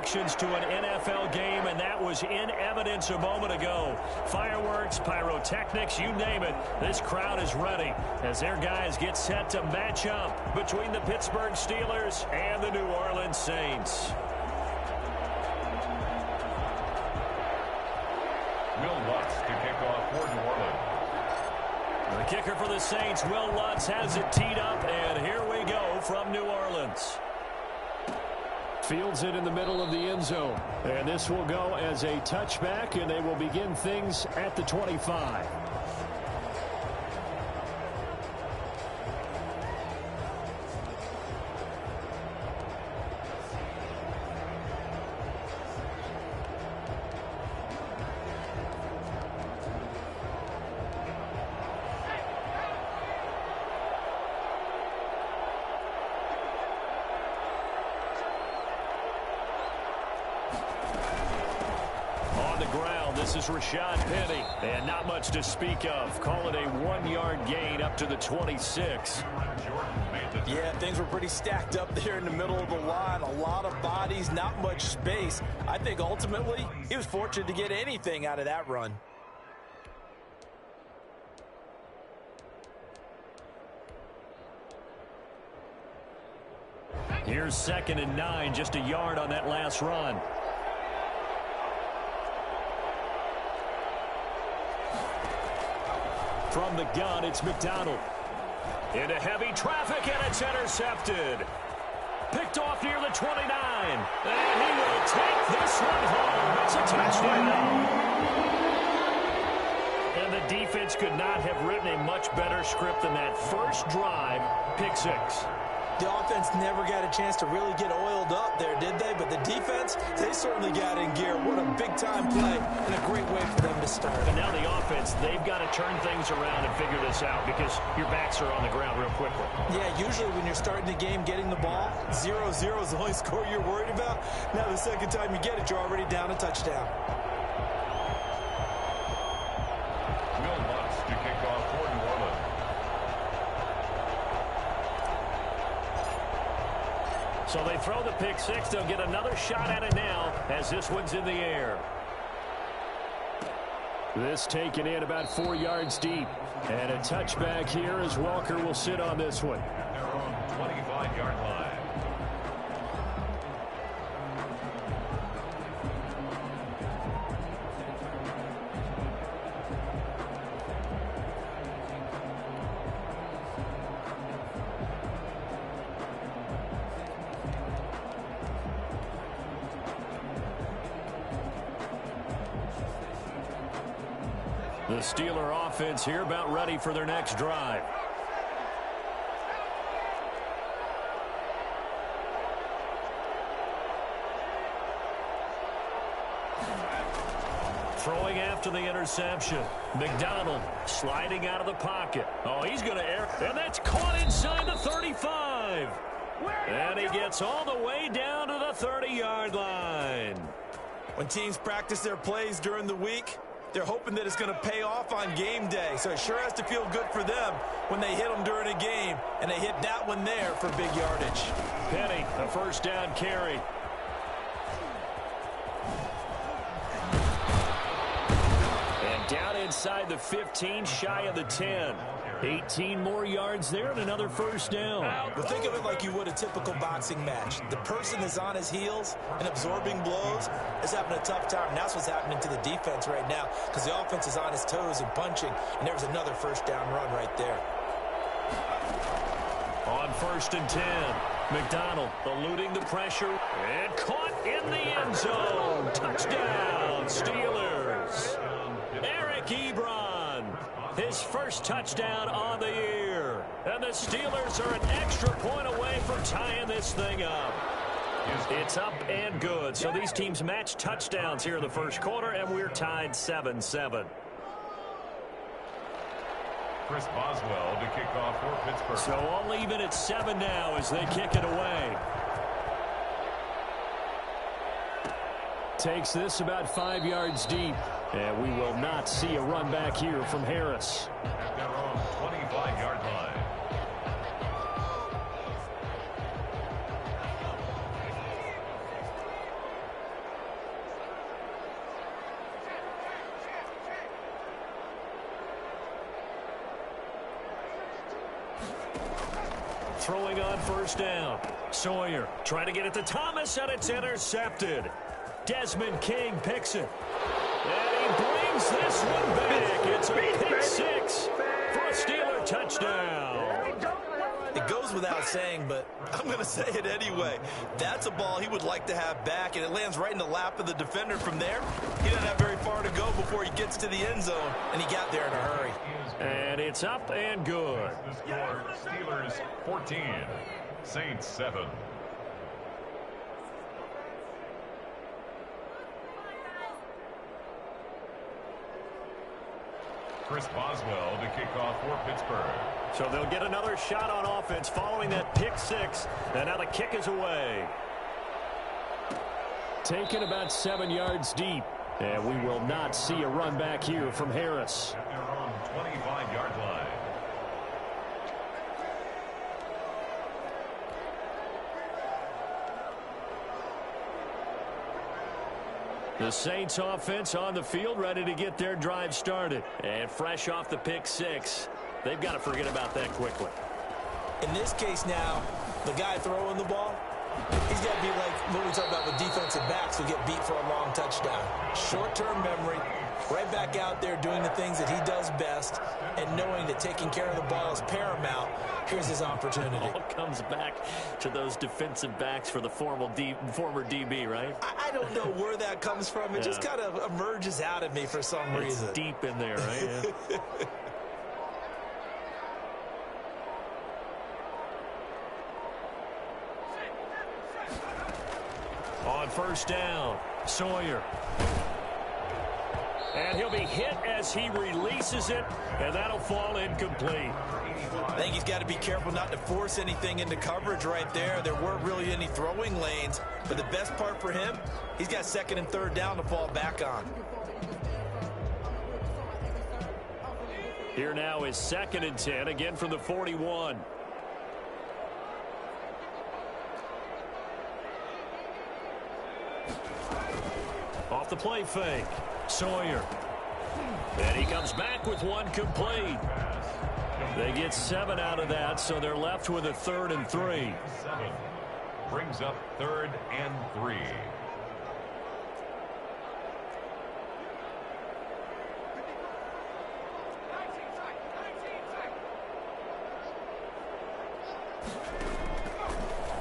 introductions to an NFL game, and that was in evidence a moment ago. Fireworks, pyrotechnics, you name it. This crowd is ready as their guys get set to match up between the Pittsburgh Steelers and the New Orleans Saints. Will Lutz to kick off for New Orleans. The kicker for the Saints, Will Lutz, has it teed up, and here we go from New Orleans. Fields it in the middle of the end zone. And this will go as a touchback, and they will begin things at the 25. This is Rashad Penny, and not much to speak of. Call it a 1-yard gain up to the 26. Yeah, things were pretty stacked up there in the middle of the line. A lot of bodies, not much space. I think ultimately he was fortunate to get anything out of that run. Here's 2nd and 9, just a yard on that last run. From the gun, it's McDonald. Into heavy traffic, and it's intercepted. Picked off near the 29. And he will take this one home. It's a touchdown. And the defense could not have written a much better script than that first drive, pick 6. The offense never got a chance to really get oiled up there, did they? But the defense, they certainly got in gear. What a big-time play and a great way for them to start. And now the offense, they've got to turn things around and figure this out because your backs are on the ground real quickly. Yeah, usually when you're starting the game, getting the ball, 0-0 is the only score you're worried about. Now the second time you get it, you're already down a touchdown. Will Lutz to kick off for New Orleans. So they throw the pick 6. They'll get another shot at it now as this one's in the air. This taken in about 4 yards deep. And a touchback here as Walker will sit on this one. Their own 25-yard line. The Steeler offense here about ready for their next drive. Throwing after the interception. McDonald sliding out of the pocket. Oh, he's going to air. And that's caught inside the 35. And he gets all the way down to the 30-yard line. When teams practice their plays during the week, they're hoping that it's going to pay off on game day. So it sure has to feel good for them when they hit them during a game. And they hit that one there for big yardage. Penny, a first down carry. And down inside the 15, shy of the 10. 18 more yards there and another first down. Well, think of it like you would a typical boxing match. The person is on his heels and absorbing blows is having a tough time. And that's what's happening to the defense right now because the offense is on his toes and punching. And there's another first down run right there. On 1st and 10, McDonald eluding the pressure and caught in the end zone. Touchdown, Steelers. Eric Ebron, his first touchdown on the year. And the Steelers are an extra point away from tying this thing up. It's up and good. So these teams match touchdowns here in the first quarter, and we're tied 7-7. Chris Boswell to kick off for Pittsburgh. So all even at 7 now as they kick it away. Takes this about 5 yards deep. And we will not see a run back here from Harris. At their own 25-yard line. throwing on first down. Sawyer trying to get it to Thomas, and it's intercepted. Desmond King picks it. And he brings this one back. It's a pick six for a Steeler touchdown. It goes without saying, but I'm going to say it anyway. That's a ball he would like to have back, and it lands right in the lap of the defender from there. He doesn't have very far to go before he gets to the end zone, and he got there in a hurry. And it's up and good. The score, Steelers 14, Saints 7. Chris Boswell to kick off for Pittsburgh. So they'll get another shot on offense following that pick six. And now the kick is away. Taken about 7 yards deep. And we will not see a run back here from Harris. At their own 25-yard line. The Saints offense on the field, ready to get their drive started. And fresh off the pick six, they've got to forget about that quickly. In this case now, the guy throwing the ball, he's got to be like what we talk about with defensive backs who get beat for a long touchdown. Short-term memory, right back out there doing the things that he does best, and knowing that taking care of the ball is paramount. Here's his opportunity. All comes back to those defensive backs for the former DB, right? I don't know where that comes from. It just kind of emerges out of me for some reason. It's deep in there, right? Yeah. On first down, Sawyer. And he'll be hit as he releases it, and that'll fall incomplete. I think he's got to be careful not to force anything into coverage right there. There weren't really any throwing lanes, but the best part for him, he's got second and third down to fall back on. Here now is 2nd and 10, again from the 41. Off the play fake, Sawyer. And he comes back with one complete. They get 7 out of that, so they're left with a 3rd and 3. 7 brings up 3rd and 3.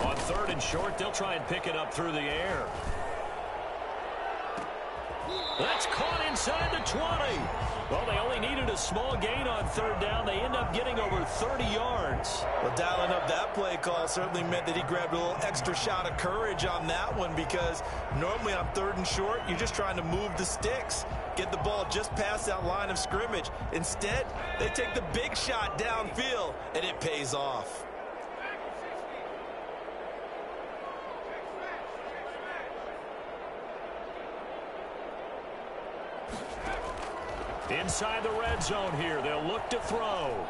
On 3rd and short, they'll try and pick it up through the air. That's caught inside the 20. Well, they only needed a small gain on 3rd down. They end up getting over 30 yards. Well, dialing up that play call certainly meant that he grabbed a little extra shot of courage on that one, because normally on 3rd and short, you're just trying to move the sticks, get the ball just past that line of scrimmage. Instead, they take the big shot downfield, and it pays off. Inside the red zone here, they'll look to throw.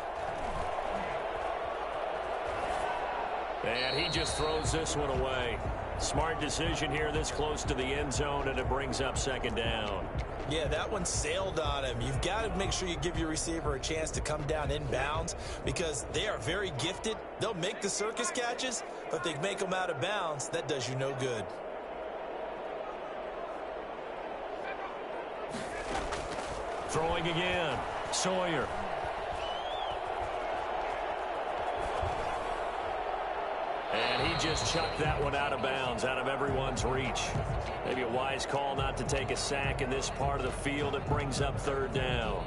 And he just throws this one away. Smart decision here this close to the end zone, and it brings up 2nd down. Yeah, that one sailed on him. You've got to make sure you give your receiver a chance to come down inbounds, because they are very gifted. They'll make the circus catches, but they make them out of bounds. That does you no good. Throwing again, Sawyer. And he just chucked that one out of bounds, out of everyone's reach. Maybe a wise call not to take a sack in this part of the field. It brings up 3rd down.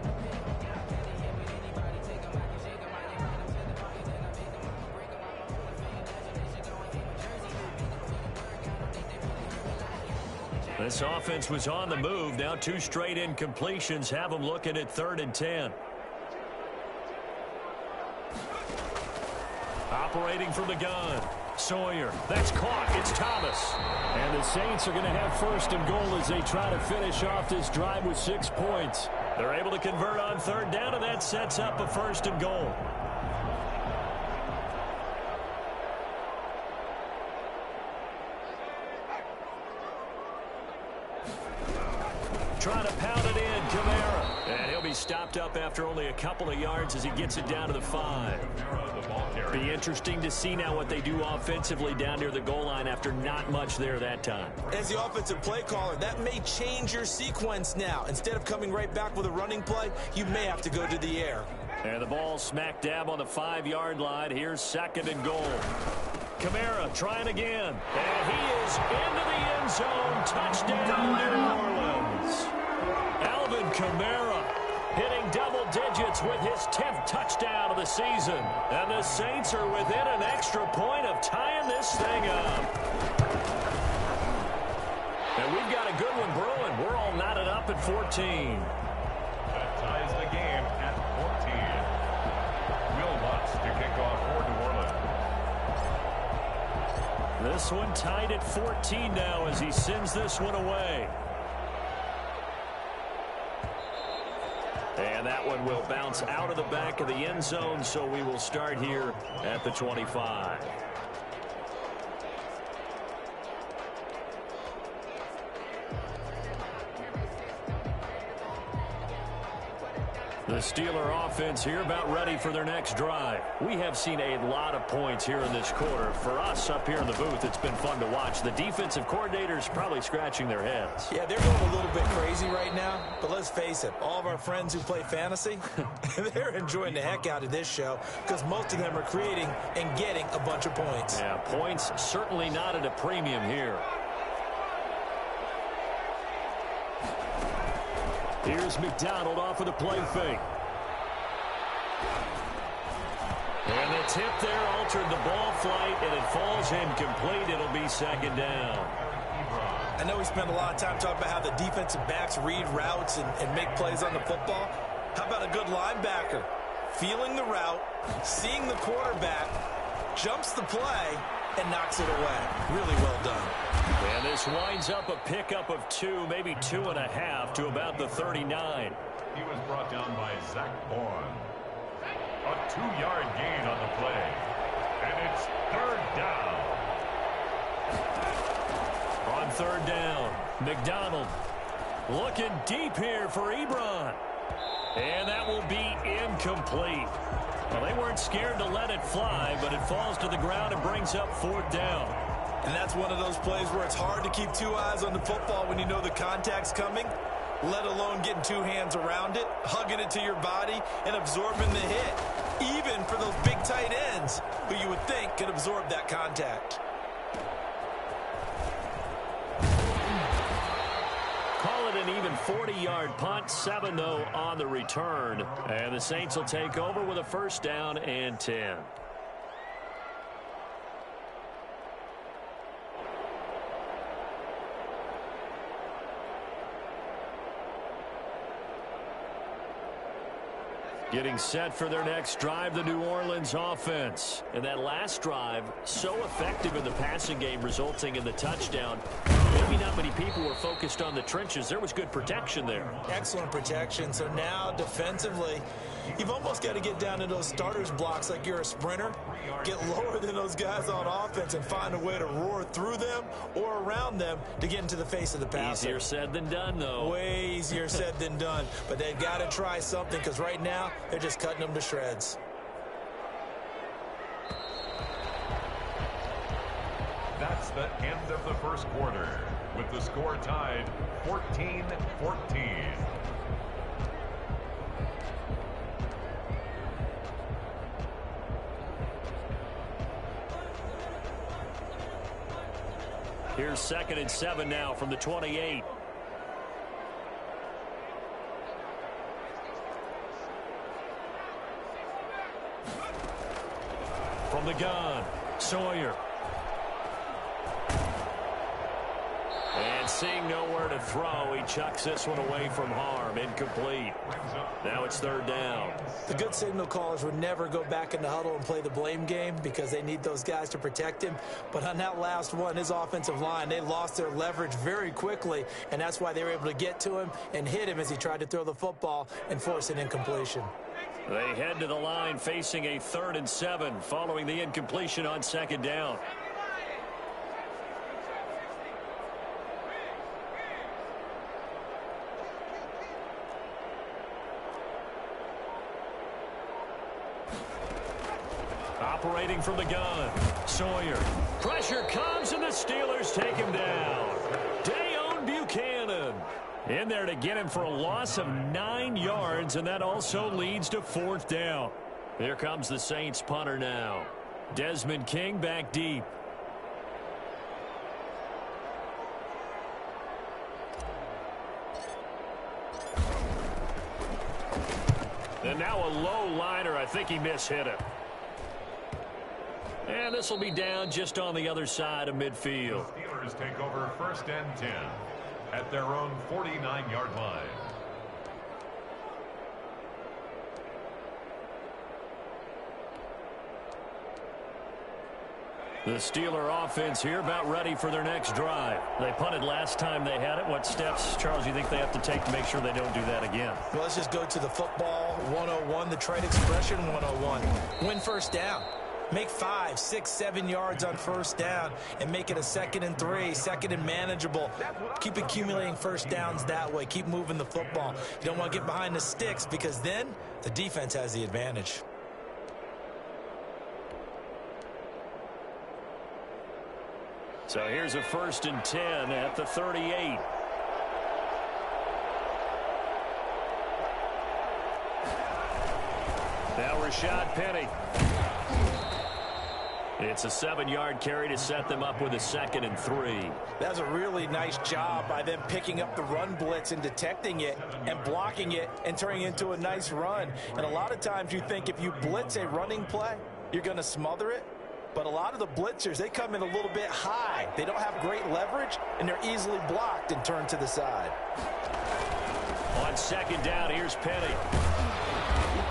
This offense was on the move. Now 2 straight incompletions have them looking at 3rd and 10. Operating from the gun, Sawyer. That's caught. It's Thomas. And the Saints are going to have 1st and goal as they try to finish off this drive with 6 points. They're able to convert on 3rd down, and that sets up a 1st and goal. Trying to pound it in, Kamara. And he'll be stopped up after only a couple of yards as he gets it down to the 5. Be interesting to see now what they do offensively down near the goal line after not much there that time. As the offensive play caller, that may change your sequence now. Instead of coming right back with a running play, you may have to go to the air. And the ball smack dab on the 5-yard line. Here's 2nd and goal. Kamara trying again. And he is into the end zone. Touchdown, New Orleans. Alvin Kamara hitting double digits with his 10th touchdown of the season. And the Saints are within an extra point of tying this thing up. And we've got a good one brewing. We're all knotted up at 14. That ties the game at 14. Will Lutz to kick off for New Orleans. This one tied at 14 now as he sends this one away. And that one will bounce out of the back of the end zone, so we will start here at the 25. The Steeler offense here about ready for their next drive. We have seen a lot of points here in this quarter. For us up here in the booth, it's been fun to watch. The defensive coordinators probably scratching their heads. Yeah, they're going a little bit crazy right now, but let's face it, all of our friends who play fantasy, they're enjoying the heck out of this show because most of them are creating and getting a bunch of points. Yeah, points certainly not at a premium here. Here's McDonald off of the play fake. And the tip there altered the ball flight, and it falls incomplete. It'll be 2nd down. I know we spent a lot of time talking about how the defensive backs read routes and make plays on the football. How about a good linebacker? Feeling the route, seeing the quarterback, jumps the play, and knocks it away. Really well done. And this winds up a pickup of 2, maybe 2.5 to about the 39. He was brought down by Zach Bourne. A 2-yard gain on the play. And it's 3rd down. On 3rd down, McDonald looking deep here for Ebron. And that will be incomplete. Well, they weren't scared to let it fly, but it falls to the ground and brings up 4th down. And that's one of those plays where it's hard to keep 2 eyes on the football when you know the contact's coming, let alone getting 2 hands around it, hugging it to your body, and absorbing the hit, even for those big tight ends who you would think could absorb that contact. Call it an even 40-yard punt, 7 though on the return. And the Saints will take over with a 1st down and 10. Getting set for their next drive, the New Orleans offense. And that last drive, so effective in the passing game, resulting in the touchdown. Maybe not many people were focused on the trenches. There was good protection there. Excellent protection. So now defensively, you've almost got to get down to those starters blocks like you're a sprinter. Get lower than those guys on offense and find a way to roar through them or around them to get into the face of the passer. Easier said than done, though. Way easier said than done. But they've got to try something because right now they're just cutting them to shreds. That's the end of the 1st quarter, with the score tied 14-14. Here's 2nd and 7 now from the 28. From the gun, Sawyer. And seeing nowhere to throw, he chucks this one away from harm. Incomplete. Now it's 3rd down. The good signal callers would never go back in the huddle and play the blame game because they need those guys to protect him. But on that last one, his offensive line, they lost their leverage very quickly, and that's why they were able to get to him and hit him as he tried to throw the football and force an incompletion. They head to the line facing a 3rd and 7 following the incompletion on 2nd down. operating from the gun. Sawyer. Pressure comes, and the Steelers take him down. Dayon Buchanan in there to get him for a loss of 9 yards, and that also leads to 4th down. Here comes the Saints punter now. Desmond King back deep. And now a low liner. I think he mishit it. And this will be down just on the other side of midfield. The Steelers take over 1st and 10 at their own 49-yard line. The Steeler offense here about ready for their next drive. They punted last time they had it. What steps, Charles, you think they have to take to make sure they don't do that again? Well, let's just go to the football 101, the trade expression 101. Win 1st down. Make 5, 6, 7 yards on 1st down and make it a 2nd and 3, 2nd and manageable. Keep accumulating 1st downs that way. Keep moving the football. You don't want to get behind the sticks because then the defense has the advantage. So here's a 1st and 10 at the 38. Now Rashad Penny. It's a 7-yard carry to set them up with a 2nd and 3. That's a really nice job by them picking up the run blitz and detecting it and blocking it and turning it into a nice run. And a lot of times you think if you blitz a running play, you're going to smother it. But a lot of the blitzers, they come in a little bit high. They don't have great leverage, and they're easily blocked and turned to the side. On 2nd down, here's Penny.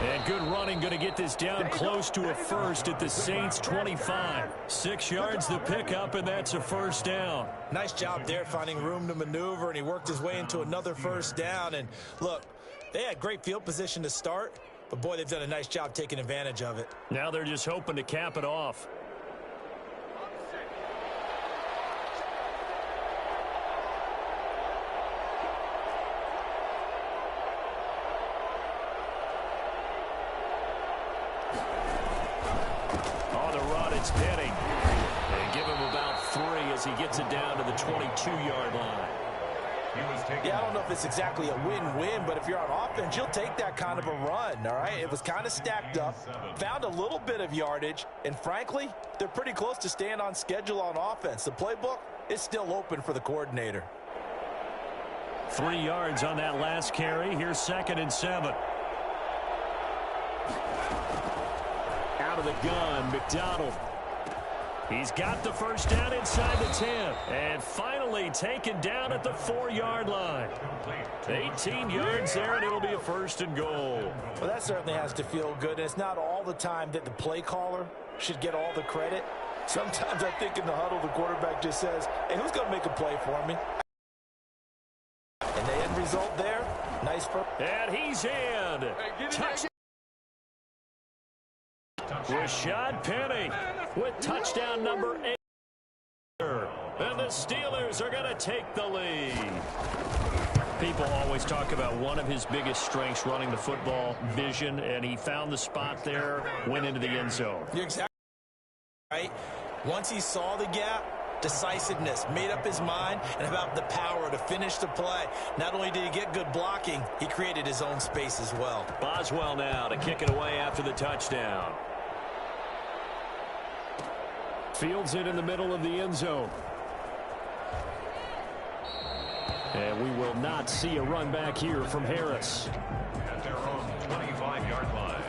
And good running, going to get this down close to a 1st at the Saints 25. 6 yards the pickup, and that's a 1st down. Nice job there finding room to maneuver, and he worked his way into another 1st down. And look, they had great field position to start, but boy, they've done a nice job taking advantage of it. Now they're just hoping to cap it off. It's Penny. And give him about 3 as he gets it down to the 22-yard line. Yeah, I don't know if it's exactly a win-win, but if you're on offense, you'll take that kind of a run, all right? It was kind of stacked up, found a little bit of yardage, and frankly, they're pretty close to staying on schedule on offense. The playbook is still open for the coordinator. 3 yards on that last carry. Here's 2nd and 7. Out of the gun, McDonald. He's got the 1st down inside the 10. And finally taken down at the 4-yard line. 18 yards there, and it'll be a 1st and goal. Well, that certainly has to feel good. And it's not all the time that the play caller should get all the credit. Sometimes I think in the huddle, the quarterback just says, hey, who's going to make a play for me? And the end result there, nice. And he's in. Touchdown. Rashad Penny with touchdown number 8. And the Steelers are going to take the lead. People always talk about one of his biggest strengths running the football, vision, and he found the spot there, went into the end zone. You're exactly right. Once he saw the gap, decisiveness, made up his mind, and about the power to finish the play. Not only did he get good blocking, he created his own space as well. Boswell now to kick it away after the touchdown. Fields it in the middle of the end zone. And we will not see a run back here from Harris. At their own 25-yard line.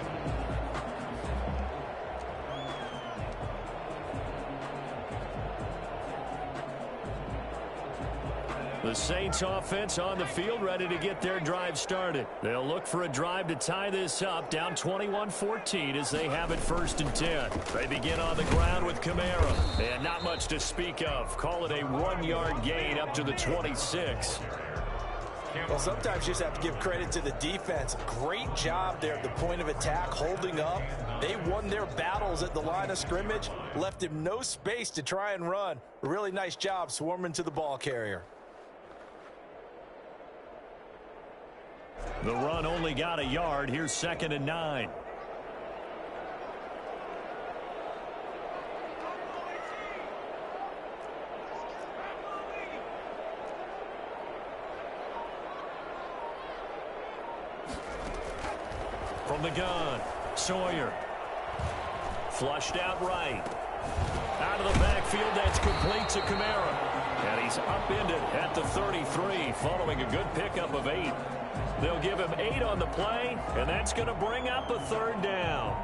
The Saints offense on the field ready to get their drive started. They'll look for a drive to tie this up, down 21-14 as they have it 1st and 10. They begin on the ground with Kamara. And not much to speak of. Call it a 1-yard gain up to the 26. Well, sometimes you just have to give credit to the defense. Great job there at the point of attack, holding up. They won their battles at the line of scrimmage, left him no space to try and run. Really nice job swarming to the ball carrier. The run only got a yard. Here's 2nd and 9. From the gun, Sawyer. Flushed out right. Out of the backfield, that's complete to Kamara. And he's upended at the 33, following a good pickup of 8. They'll give him 8 on the play, and that's going to bring up a 3rd down.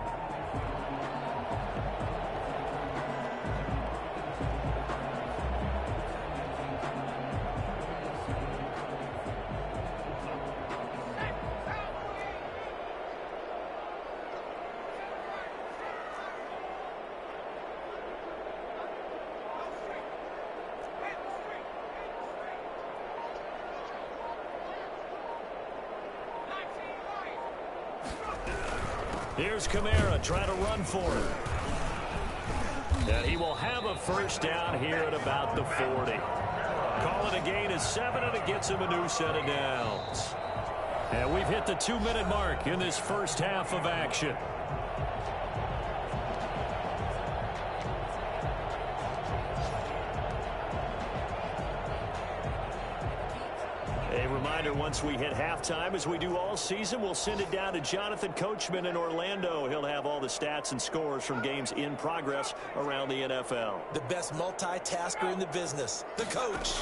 Here's Kamara trying to run for it. And he will have a 1st down here at about the 40. Call it a gain of 7, and it gets him a new set of downs. And we've hit the 2-minute mark in this first half of action. Once we hit halftime, as we do all season, we'll send it down to Jonathan Coachman in Orlando. He'll have all the stats and scores from games in progress around the NFL. The best multitasker in the business, the coach.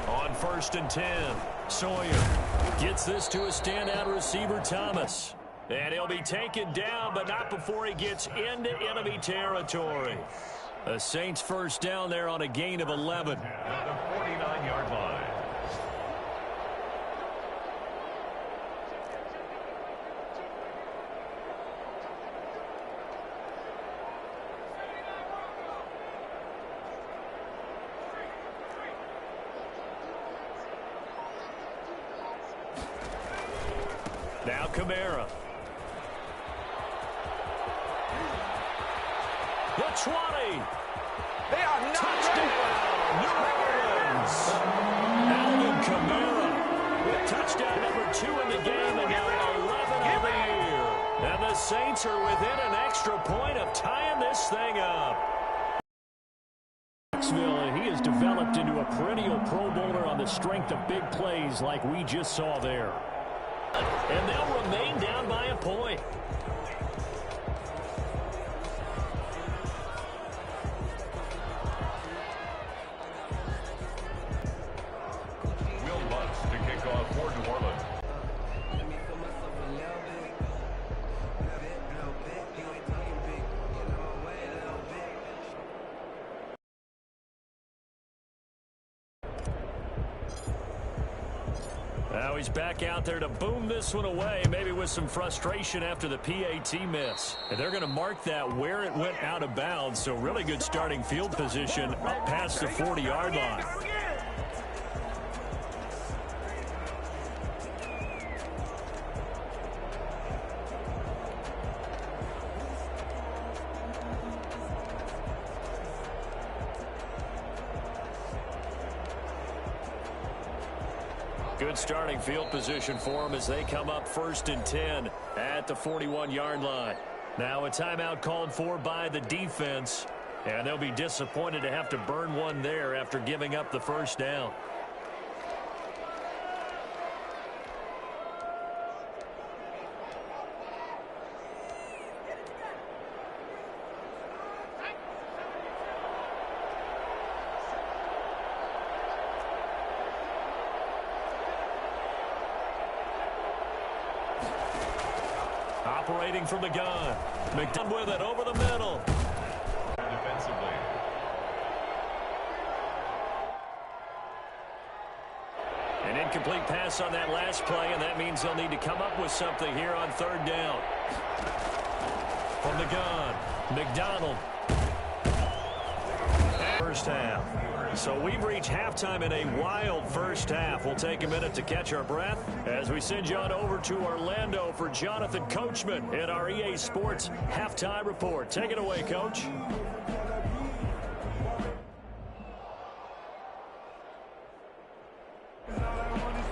On 1st and 10, Sawyer gets this to a standout receiver, Thomas. And he'll be taken down, but not before he gets into enemy territory. The Saints 1st down there on a gain of 11. At the 49-yard line. Now Kamara. The 20. They are not Touchdown, New Orleans. Alvin Kamara with touchdown number 2 in the game, and now 11 of the year. And the Saints are within an extra point of tying this thing up. He has developed into a perennial Pro Bowler on the strength of big plays like we just saw there. And they'll remain down by a point. Will Lutz to kick off for New Orleans. Now he's back out there to boom this one away, maybe with some frustration after the PAT miss. And they're going to mark that where it went out of bounds, so really good starting field position up past the 40-yard line. Good starting field position for them as they come up 1st and 10 at the 41-yard line. Now a timeout called for by the defense, and they'll be disappointed to have to burn one there after giving up the 1st down. Operating from the gun. McDonald with it over the middle. Defensively. An incomplete pass on that last play, and that means they'll need to come up with something here on 3rd down. From the gun, McDonald. First half. So we've reached halftime in a wild first half. We'll take a minute to catch our breath as we send you on over to Orlando for Jonathan Coachman in our EA Sports Halftime Report. Take it away, Coach.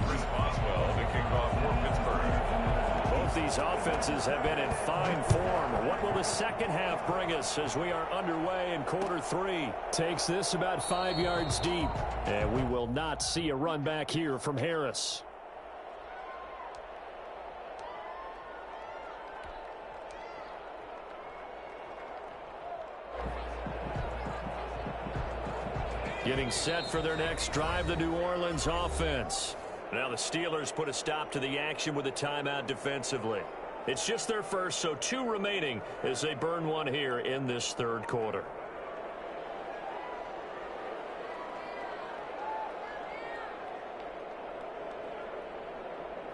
Chris Boswell to kick off for Pittsburgh. Both these offenses have been in fine form. What will the second half bring us as we are underway in quarter 3? Takes this about 5 yards deep. And we will not see a run back here from Harris. Getting set for their next drive, the New Orleans offense. Now the Steelers put a stop to the action with a timeout defensively. It's just their first, so 2 remaining as they burn one here in this third quarter.